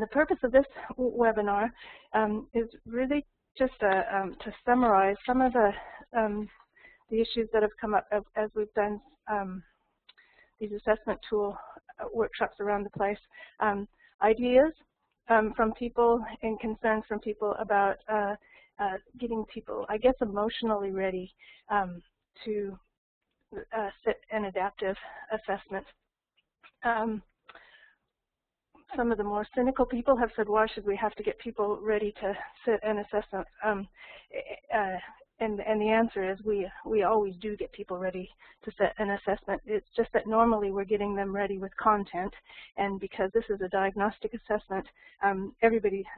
The purpose of this webinar is really just to summarize some of the issues that have come up as we've done these assessment tool workshops around the place. Ideas from people and concerns from people about getting people, I guess, emotionally ready to sit an adaptive assessment. Some of the more cynical people have said, why should we have to get people ready to sit an assessment? And the answer is we always do get people ready to set an assessment. It's just that normally we're getting them ready with content, and because this is a diagnostic assessment,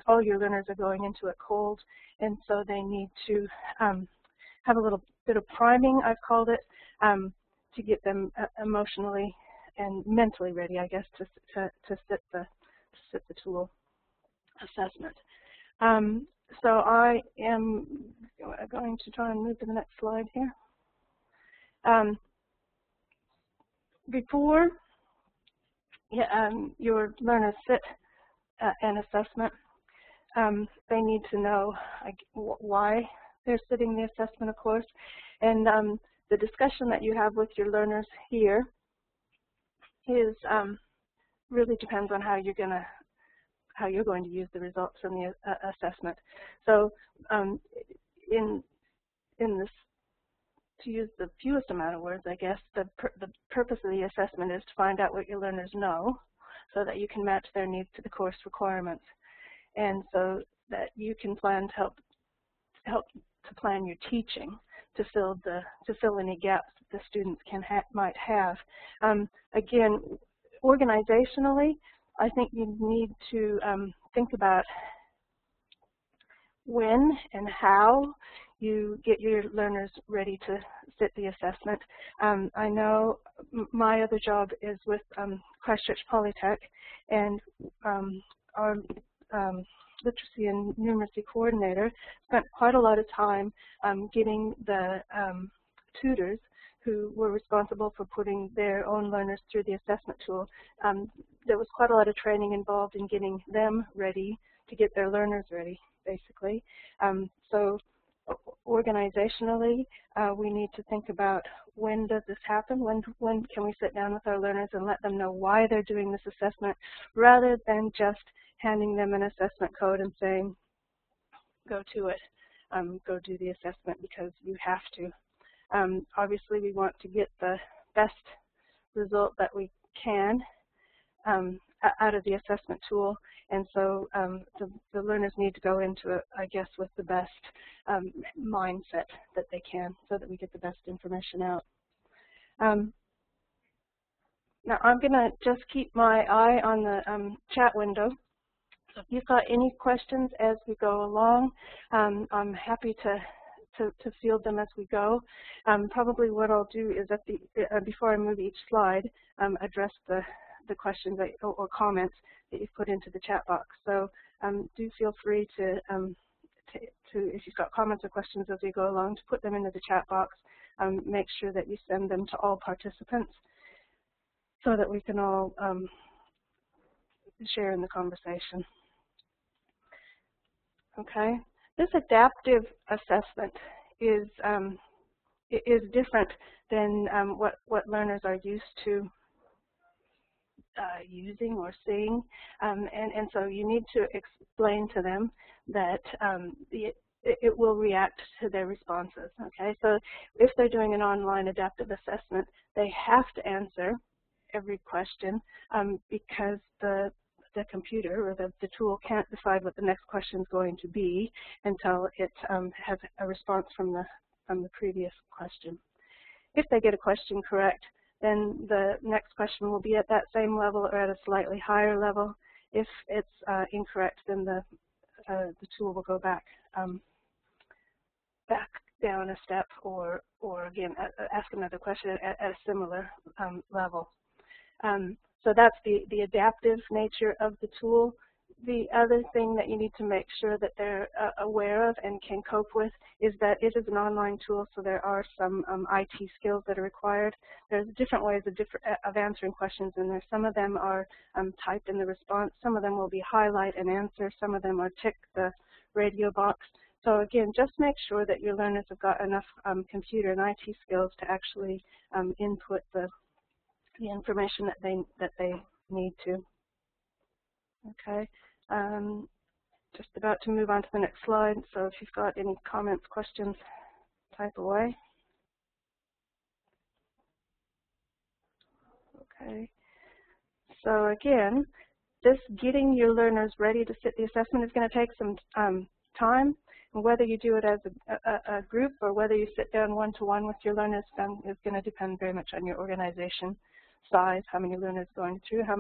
all your learners are going into it cold, and so they need to have a little bit of priming, I've called it, to get them emotionally and mentally ready, I guess, to sit the tool assessment. So I am going to try and move to the next slide here. Before your learners sit an assessment, they need to know why they're sitting the assessment, of course, and the discussion that you have with your learners here is really depends on how you're going to use the results from the assessment. So in this, to use the fewest amount of words, I guess, the purpose of the assessment is to find out what your learners know so that you can match their needs to the course requirements, and so that you can plan to help to plan your teaching to fill any gaps that the students might have. Again, organizationally, I think you need to think about when and how you get your learners ready to sit the assessment. I know my other job is with Christchurch Polytech, and our literacy and numeracy coordinator spent quite a lot of time getting the tutors who were responsible for putting their own learners through the assessment tool. There was quite a lot of training involved in getting them ready to get their learners ready, basically. So organizationally, we need to think about when does this happen, when can we sit down with our learners and let them know why they're doing this assessment, rather than just handing them an assessment code and saying, go to it, go do the assessment because you have to. Obviously, we want to get the best result that we can out of the assessment tool, and so the learners need to go into it, I guess, with the best mindset that they can so that we get the best information out. Now, I'm going to just keep my eye on the chat window. So if you've got any questions as we go along, I'm happy to field them as we go. Probably what I'll do is before I move each slide, address the questions or comments that you've put into the chat box. So do feel free to if you've got comments or questions as we go along, to put them into the chat box. Make sure that you send them to all participants so that we can all share in the conversation. Okay. This adaptive assessment is different than what learners are used to using or seeing, and so you need to explain to them that it will react to their responses. Okay, so if they're doing an online adaptive assessment, they have to answer every question because the computer or the tool can't decide what the next question is going to be until it has a response from the previous question. If they get a question correct, then the next question will be at that same level or at a slightly higher level. If it's incorrect, then the tool will go back down a step, or again ask another question at a similar level. So that's the adaptive nature of the tool. The other thing that you need to make sure that they're aware of and can cope with is that it is an online tool, so there are some IT skills that are required. There's different ways of answering questions in there. Some of them are typed in the response. Some of them will be highlight and answer. Some of them are tick the radio box. So again, just make sure that your learners have got enough computer and IT skills to actually input the information that they need to. Okay, just about to move on to the next slide. So if you've got any comments, questions, type away. Okay, so again, this getting your learners ready to sit the assessment is going to take some time. And whether you do it as a group or whether you sit down one-to-one with your learners is going to depend very much on your organization size, how many learners going through, how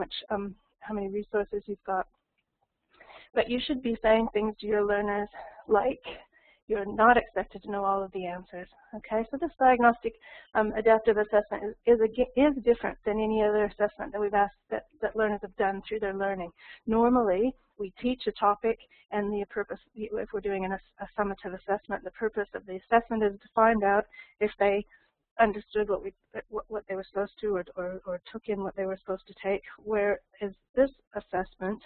many resources you've got. But you should be saying things to your learners like, you're not expected to know all of the answers. Okay, so this diagnostic adaptive assessment is different than any other assessment that we've asked that learners have done through their learning. Normally, we teach a topic, and the purpose, if we're doing a summative assessment, the purpose of the assessment is to find out if they understood what they were supposed to, or took in what they were supposed to take. Whereas this assessment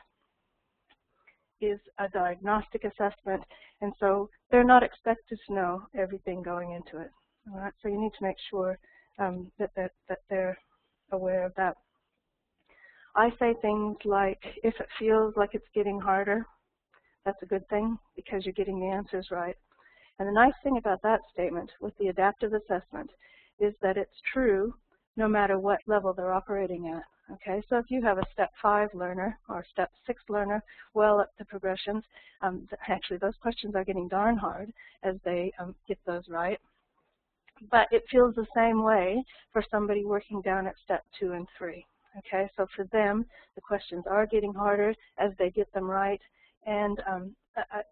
is a diagnostic assessment, and so they're not expected to know everything going into it. All right, so you need to make sure that they're aware of that. I say things like, if it feels like it's getting harder, that's a good thing because you're getting the answers right. And the nice thing about that statement with the adaptive assessment is that it's true no matter what level they're operating at. Okay, so if you have a step 5 learner or step 6 learner well up the progressions, actually those questions are getting darn hard as they get those right. But it feels the same way for somebody working down at step 2 and 3. Okay, so for them, the questions are getting harder as they get them right, and I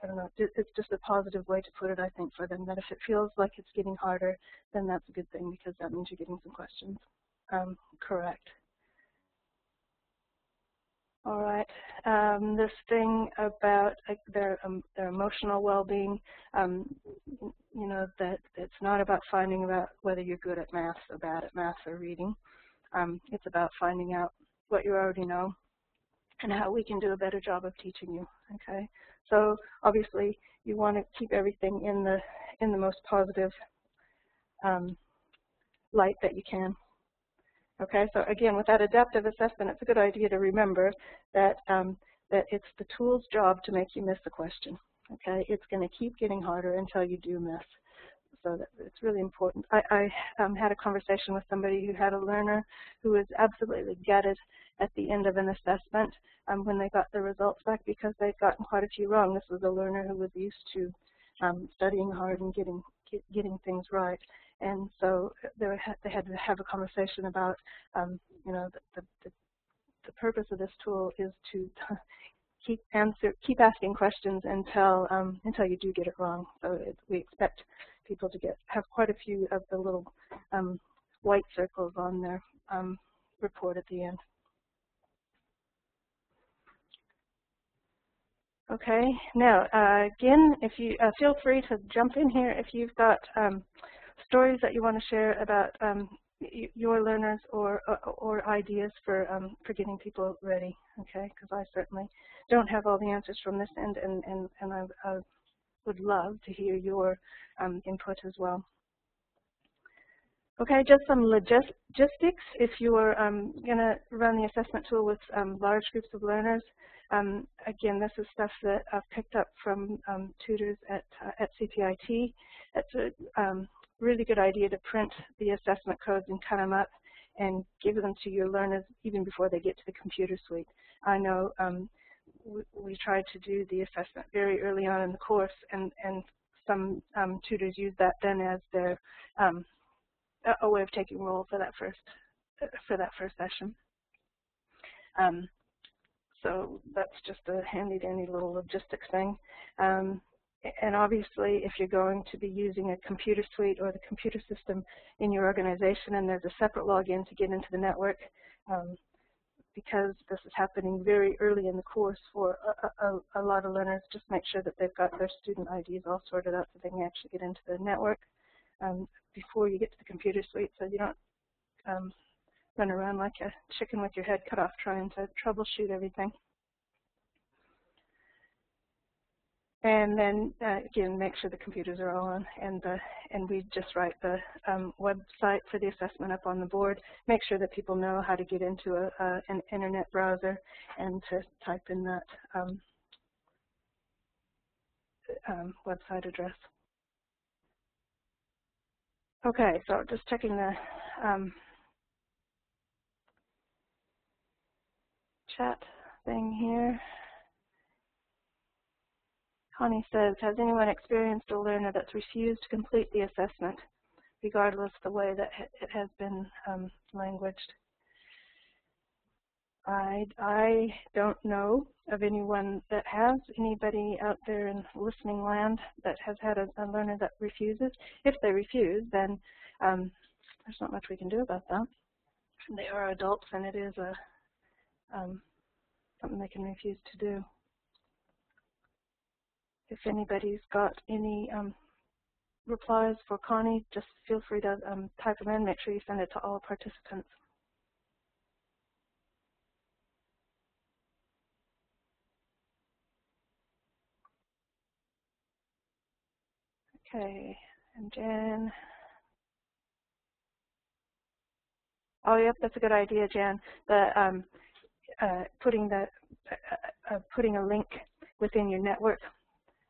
don't know, it's just a positive way to put it, I think, for them, that if it feels like it's getting harder, then that's a good thing because that means you're getting some questions correct. All right, this thing about their emotional well-being, you know, that it's not about finding out whether you're good at math or bad at math or reading. It's about finding out what you already know and how we can do a better job of teaching you. Okay, so obviously you want to keep everything in the most positive light that you can. Okay, so again, with that adaptive assessment, it's a good idea to remember that that it's the tool's job to make you miss the question. Okay, it's going to keep getting harder until you do miss. So it's really important. I had a conversation with somebody who had a learner who was absolutely gutted at the end of an assessment when they got the results back because they'd gotten quite a few wrong. This was a learner who was used to studying hard and getting things right. And so they had to have a conversation about, you know, the purpose of this tool is to keep asking questions until you do get it wrong. So we expect people to have quite a few of the little white circles on their report at the end. Okay, now again, if you feel free to jump in here if you've got stories that you want to share about your learners or ideas for getting people ready. Okay, because I certainly don't have all the answers from this end, and I would love to hear your input as well. Okay, just some logistics. If you are going to run the assessment tool with large groups of learners, again, this is stuff that I've picked up from tutors at CPIT. It's a really good idea to print the assessment codes and cut them up and give them to your learners even before they get to the computer suite. I know we tried to do the assessment very early on in the course, and some tutors use that then as their a way of taking roll for that first session. So that's just a handy-dandy little logistics thing. And obviously, if you're going to be using a computer suite or the computer system in your organization and there's a separate login to get into the network, because this is happening very early in the course for a lot of learners, just make sure that they've got their student IDs all sorted out so they can actually get into the network before you get to the computer suite, so you don't run around like a chicken with your head cut off trying to troubleshoot everything. And then again, make sure the computers are all on, and we just write the website for the assessment up on the board. Make sure that people know how to get into an internet browser and to type in that website address. Okay, so just checking the chat thing here. Connie says, has anyone experienced a learner that's refused to complete the assessment, regardless of the way that it has been languaged? I don't know of anyone that has. Anybody out there in listening land that has had a learner that refuses? If they refuse, then there's not much we can do about that. They are adults, and it is something they can refuse to do. If anybody's got any replies for Connie, just feel free to type them in. Make sure you send it to all participants. Okay, and Jan. Oh, yep, that's a good idea, Jan. The putting a link within your network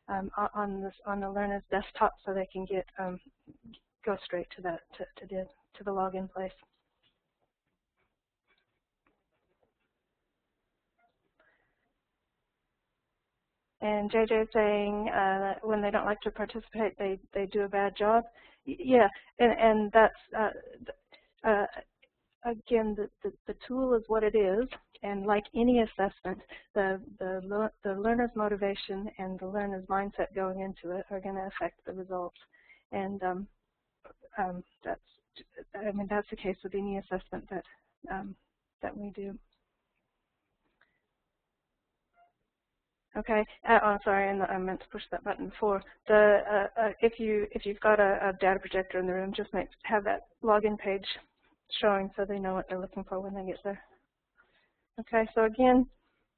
on the learner's desktop so they can get go straight to that to the login place. And JJ is saying that when they don't like to participate, they do a bad job. Yeah, and that's again, the tool is what it is, and like any assessment, the learner's motivation and the learner's mindset going into it are going to affect the results. And that's the case with any assessment that we do. Okay. Oh, sorry, and I meant to push that button before. If you've got a data projector in the room, just have that login page showing so they know what they're looking for when they get there. Okay, so again,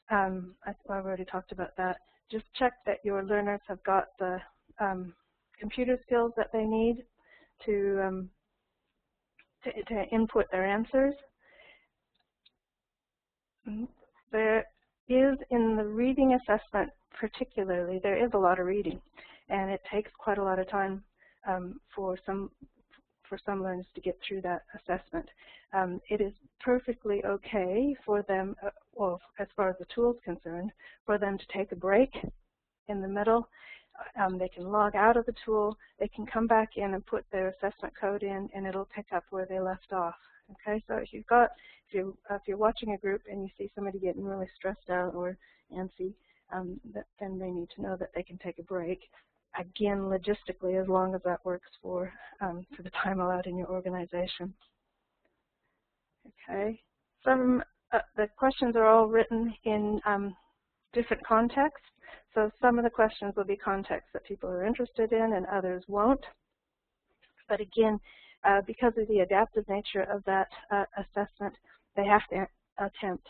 I've already talked about that. Just check that your learners have got the computer skills that they need to input their answers. There is, in the reading assessment particularly, there is a lot of reading, and it takes quite a lot of time for some learners to get through that assessment. It is perfectly okay for them, well, as far as the tool is concerned, for them to take a break in the middle. They can log out of the tool, they can come back in and put their assessment code in, and it'll pick up where they left off. Okay, so if you're watching a group and you see somebody getting really stressed out or antsy, then they need to know that they can take a break. Again, logistically, as long as that works for the time allowed in your organization. Okay, the questions are all written in different contexts. So some of the questions will be contexts that people are interested in, and others won't. But again, because of the adaptive nature of that assessment, they have to attempt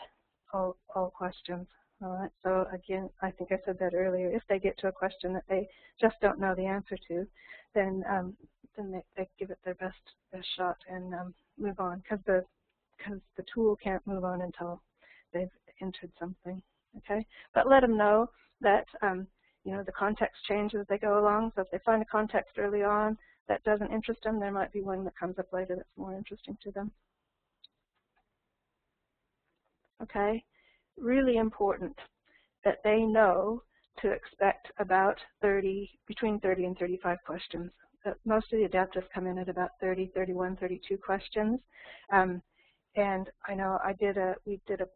all questions. All right. So again, I think I said that earlier. If they get to a question that they just don't know the answer to, then they give it their best shot and move on, because the tool can't move on until they've entered something. Okay. But let them know that the context changes as they go along. So if they find a context early on that doesn't interest them, there might be one that comes up later that's more interesting to them. Okay, really important that they know to expect about between 30 and 35 questions. Most of the adaptives come in at about 30, 31, 32 questions. And I know we did a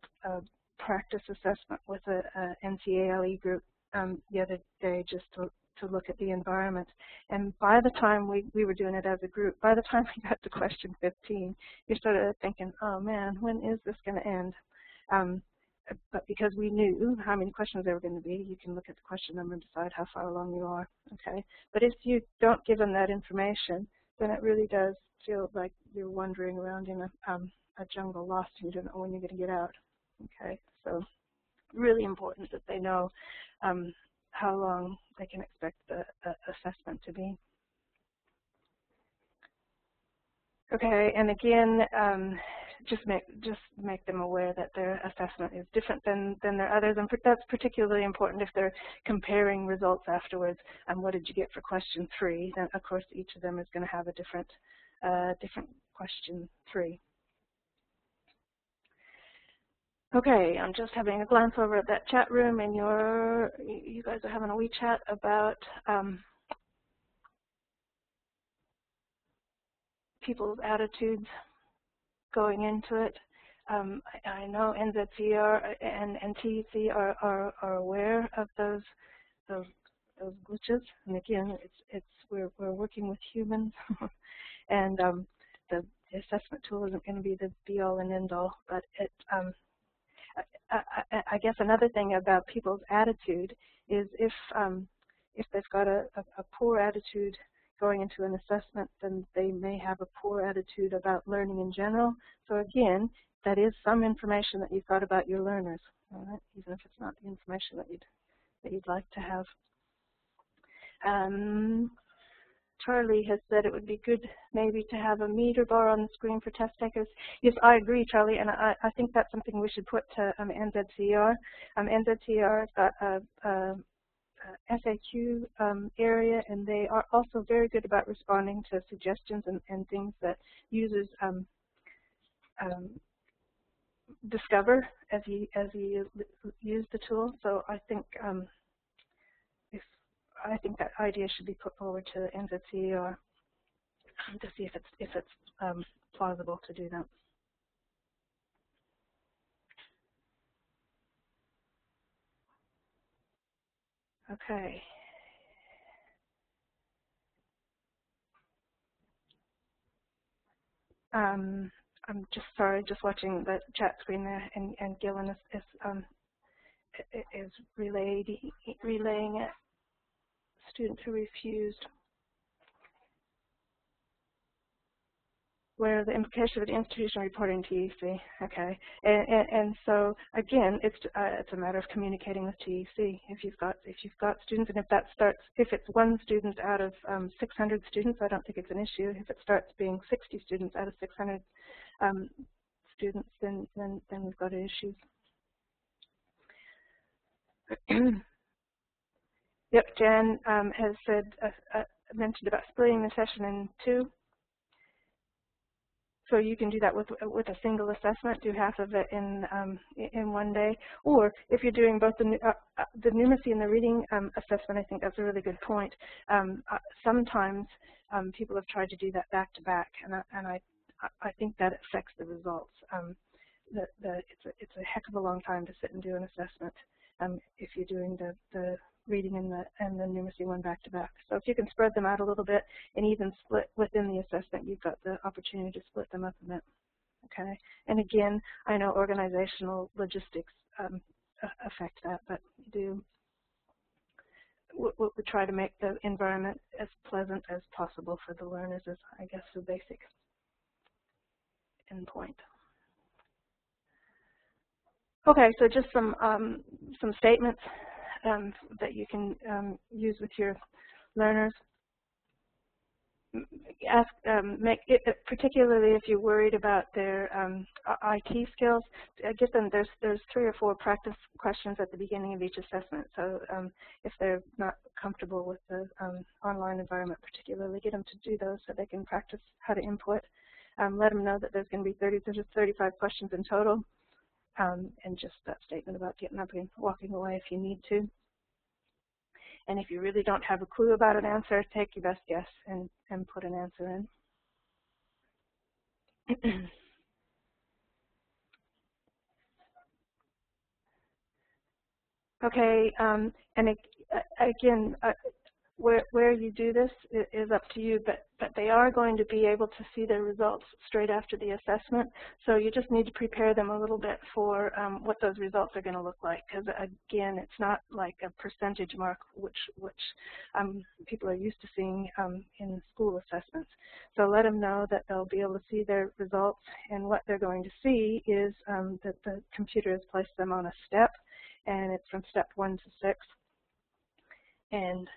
practice assessment with a NCALE group the other day just to look at the environment. And by the time we were doing it as a group, by the time we got to question 15, you started thinking, oh man, when is this going to end? But because we knew how many questions there were going to be, you can look at the question number and decide how far along you are. Okay. But if you don't give them that information, then it really does feel like you're wandering around in a jungle lost and you don't know when you're going to get out. Okay. So really important that they know how long they can expect the assessment to be. Okay, and again, just make them aware that their assessment is different than their others, and that's particularly important if they're comparing results afterwards. And what did you get for question 3? Then of course each of them is going to have a different question 3. Okay, I'm just having a glance over at that chat room, and you guys are having a wee chat about people's attitudes going into it. I know NZCR and TEC are aware of those glitches, and again, we're working with humans, and the assessment tool isn't going to be the be-all and end-all, but it. I guess another thing about people's attitude is if they've got a poor attitude going into an assessment, then they may have a poor attitude about learning in general. So again, that is some information that you've got about your learners, all right? Even if it's not the information that you'd like to have. Charlie has said it would be good maybe to have a meter bar on the screen for test takers. Yes, I agree, Charlie, and I think that's something we should put to NZCR. NZCR has got a FAQ area, and they are also very good about responding to suggestions and things that users discover as you use the tool. So I think that idea should be put forward to NZCR to see if it's plausible to do that. Okay. I'm just sorry, just watching the chat screen there, and Gillen is relaying a student who refused, where the implication of the institution reporting TEC. Okay, and so again, it's a matter of communicating with TEC. If you've got students, and if it's one student out of 600 students, I don't think it's an issue. If it starts being 60 students out of 600 students, then we've got issues. Yep, Jan has said mentioned about splitting the session in 2. So you can do that with a single assessment. Do half of it in one day, or if you're doing both the numeracy and the reading assessment, I think that's a really good point. Sometimes people have tried to do that back to back, and I think that affects the results. It's a heck of a long time to sit and do an assessment if you're doing the reading and the numeracy one back to back. So if you can spread them out a little bit and even split within the assessment, you've got the opportunity to split them up a bit. Okay. And again, I know organizational logistics affect that, but we try to make the environment as pleasant as possible for the learners, is I guess the basic endpoint. Okay, so just some statements that you can use with your learners. Ask, particularly if you're worried about their IT skills, give them, there's 3 or 4 practice questions at the beginning of each assessment. So if they're not comfortable with the online environment particularly, get them to do those so they can practice how to input. Let them know that there's going to be 30 to 35 questions in total. And just that statement about getting up and walking away if you need to. And if you really don't have a clue about an answer, take your best guess and put an answer in. Okay, and again, where you do this is up to you, but they are going to be able to see their results straight after the assessment. So you just need to prepare them a little bit for what those results are going to look like. Because again, it's not like a percentage mark, which people are used to seeing in school assessments. So let them know that they'll be able to see their results, and what they're going to see is that the computer has placed them on a step, and it's from step 1 to 6. And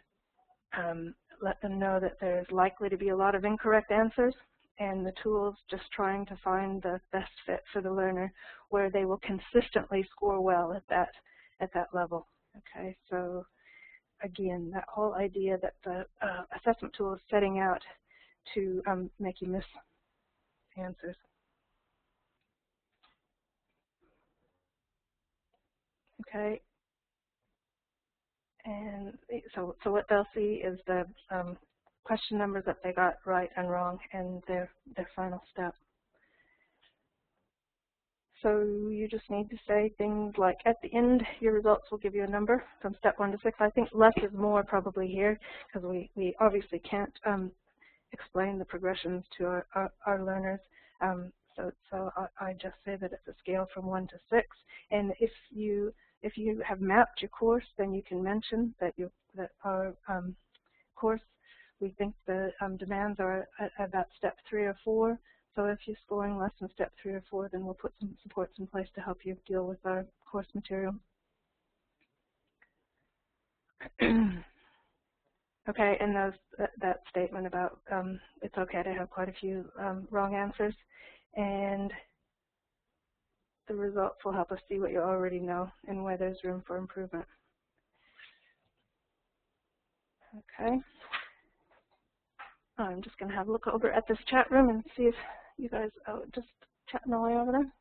let them know that there's likely to be a lot of incorrect answers, and the tool's just trying to find the best fit for the learner where they will consistently score well at that level. Okay, so again, that whole idea that the assessment tool is setting out to make you miss answers. Okay. And so what they'll see is the question numbers that they got right and wrong, and their final step. So you just need to say things like, at the end, your results will give you a number from step 1 to 6. I think less is more probably here, because we obviously can't explain the progressions to our learners. So I just say that it's a scale from 1 to 6. And if you have mapped your course, then you can mention that our course, we think the demands are at about step 3 or 4. So if you're scoring less than step 3 or 4, then we'll put some supports in place to help you deal with our course material. Okay, and that statement about it's okay to have quite a few wrong answers, and the results will help us see what you already know and where there's room for improvement. Okay. I'm just going to have a look over at this chat room and see if you guys are just chatting away over there.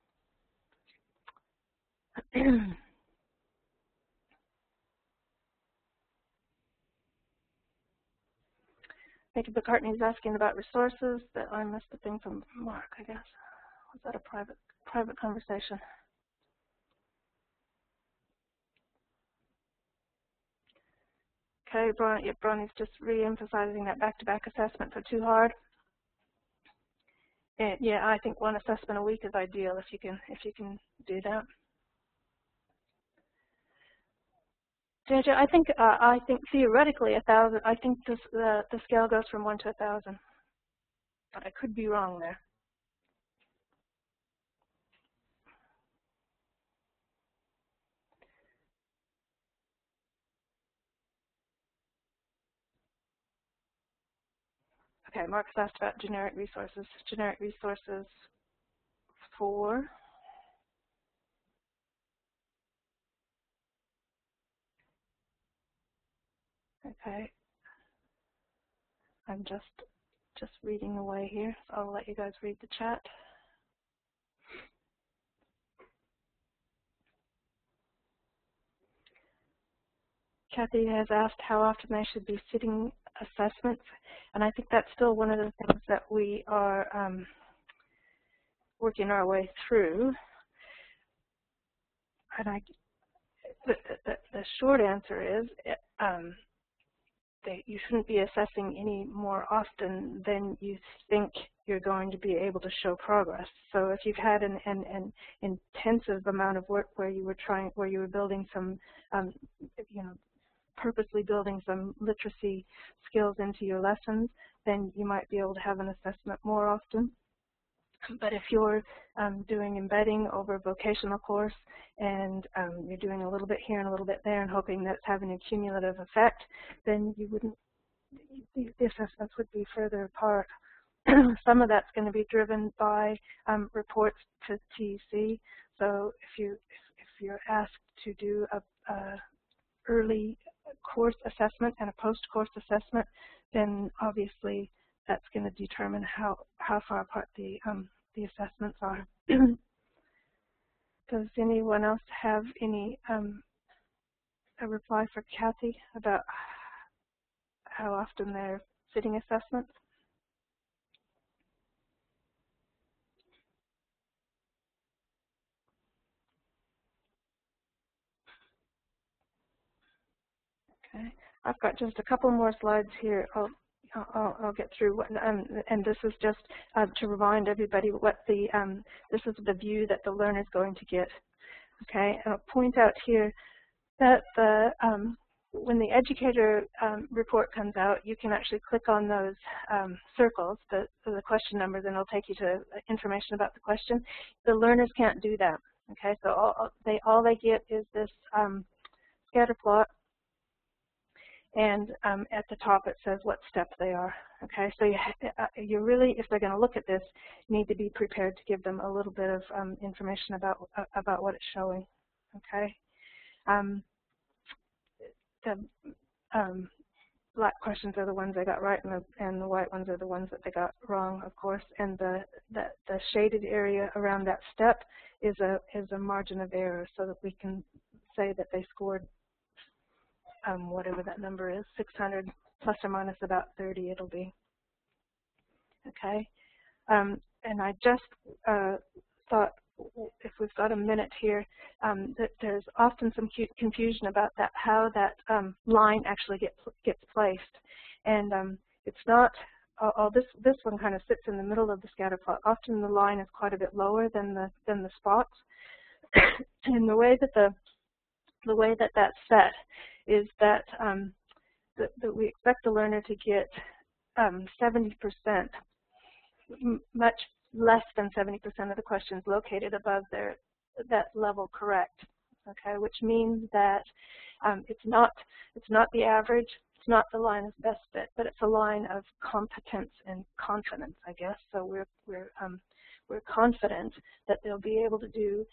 Mickey McCartney's asking about resources. That I missed the thing from Mark, I guess. Was that a private conversation? Okay, Bronny's just re-emphasizing that back-to-back assessments are too hard. And yeah, I think 1 assessment a week is ideal if you can do that. JJ, I think theoretically 1,000. I think the scale goes from 1 to 1,000, but I could be wrong there. Okay, Mark's asked about generic resources. Generic resources for okay. I'm just reading away here, so I'll let you guys read the chat. Kathy has asked how often they should be sitting assessments, and I think that's still one of the things that we are working our way through. And the short answer is that you shouldn't be assessing any more often than you think you're going to be able to show progress. So if you've had an intensive amount of work where you were building some, purposely building some literacy skills into your lessons, then you might be able to have an assessment more often. But if you're doing embedding over a vocational course and you're doing a little bit here and a little bit there and hoping that it's having a cumulative effect, then you wouldn't, the assessments would be further apart. Some of that's going to be driven by reports to TEC. So if you're asked to do a early course assessment and a post-course assessment, then obviously that's going to determine how far apart the assessments are. Does anyone else have any a reply for Kathy about how often they're sitting assessments? Okay, I've got just a couple more slides here. I'll get through what, and this is just to remind everybody what the this is the view that the learner is going to get. Okay, and I'll point out here that the when the educator report comes out, you can actually click on those circles, the question numbers, and it'll take you to information about the question. The learners can't do that. Okay, so all they get is this scatter plot, and at the top it says what step they are. Okay, so you really, if they're going to look at this, need to be prepared to give them a little bit of information about what it's showing. Okay. The black questions are the ones they got right, and the white ones are the ones that they got wrong, of course. And the shaded area around that step is a margin of error, so that we can say that they scored whatever that number is, 600 plus or minus about 30. It'll be okay. And I just thought, if we've got a minute here, that there's often some confusion about that, how that line actually gets placed, and it's not. This one kind of sits in the middle of the scatter plot. Often the line is quite a bit lower than the spots, and the way that that's set is that that we expect the learner to get 70%, much less than 70% of the questions located above that level correct. Okay, which means that it's not the average, it's not the line of best fit, but it's a line of competence and confidence, I guess. So we're confident that they'll be able to do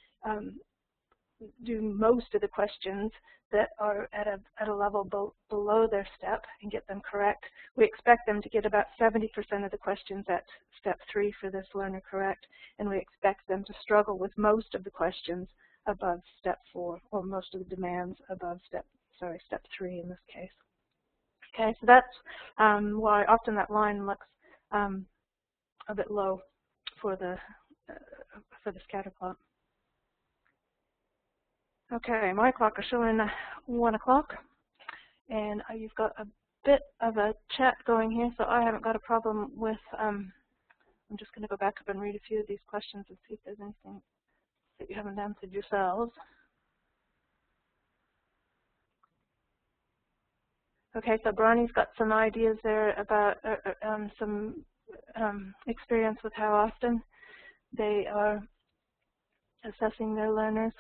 most of the questions that are at a level below their step and get them correct. We expect them to get about 70% of the questions at step 3 for this learner correct, and we expect them to struggle with most of the questions above step 4, or most of the demands above step 3 in this case. Okay, so that's why often that line looks a bit low for the scatter plot. Okay, my clock is showing 1 o'clock, and you've got a bit of a chat going here, so I haven't got a problem with, I'm just going to go back up and read a few of these questions and see if there's anything that you haven't answered yourselves. Okay, so Bronnie's got some ideas there about some experience with how often they are assessing their learners.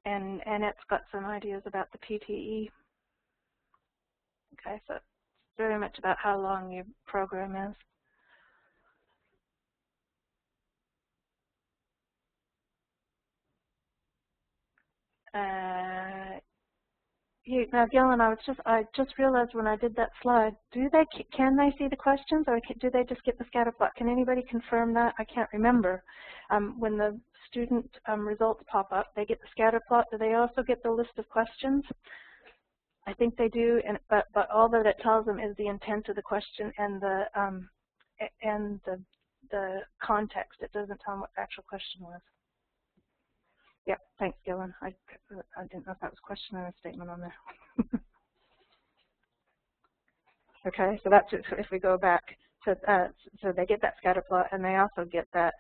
And Annette's got some ideas about the PTE. Okay, so it's very much about how long your program is. Now, Gillen, I just realized when I did that slide, can they see the questions, or do they just get the scatter plot? Can anybody confirm that? I can't remember. When the student results pop up, they get the scatter plot. Do they also get the list of questions? I think they do, but all that it tells them is the intent of the question and the context. It doesn't tell them what the actual question was. Yep, thanks, Gillen. I didn't know if that was a question or a statement on there. Okay, so that's it. So if we go back to so they get that scatter plot, and they also get that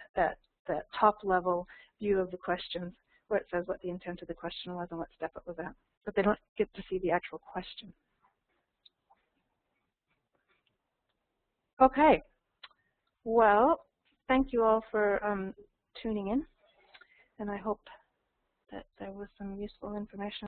top level view of the questions, where it says what the intent of the question was and what step it was at. But they don't get to see the actual question. Okay. Well, thank you all for tuning in, and I hope that there was some useful information.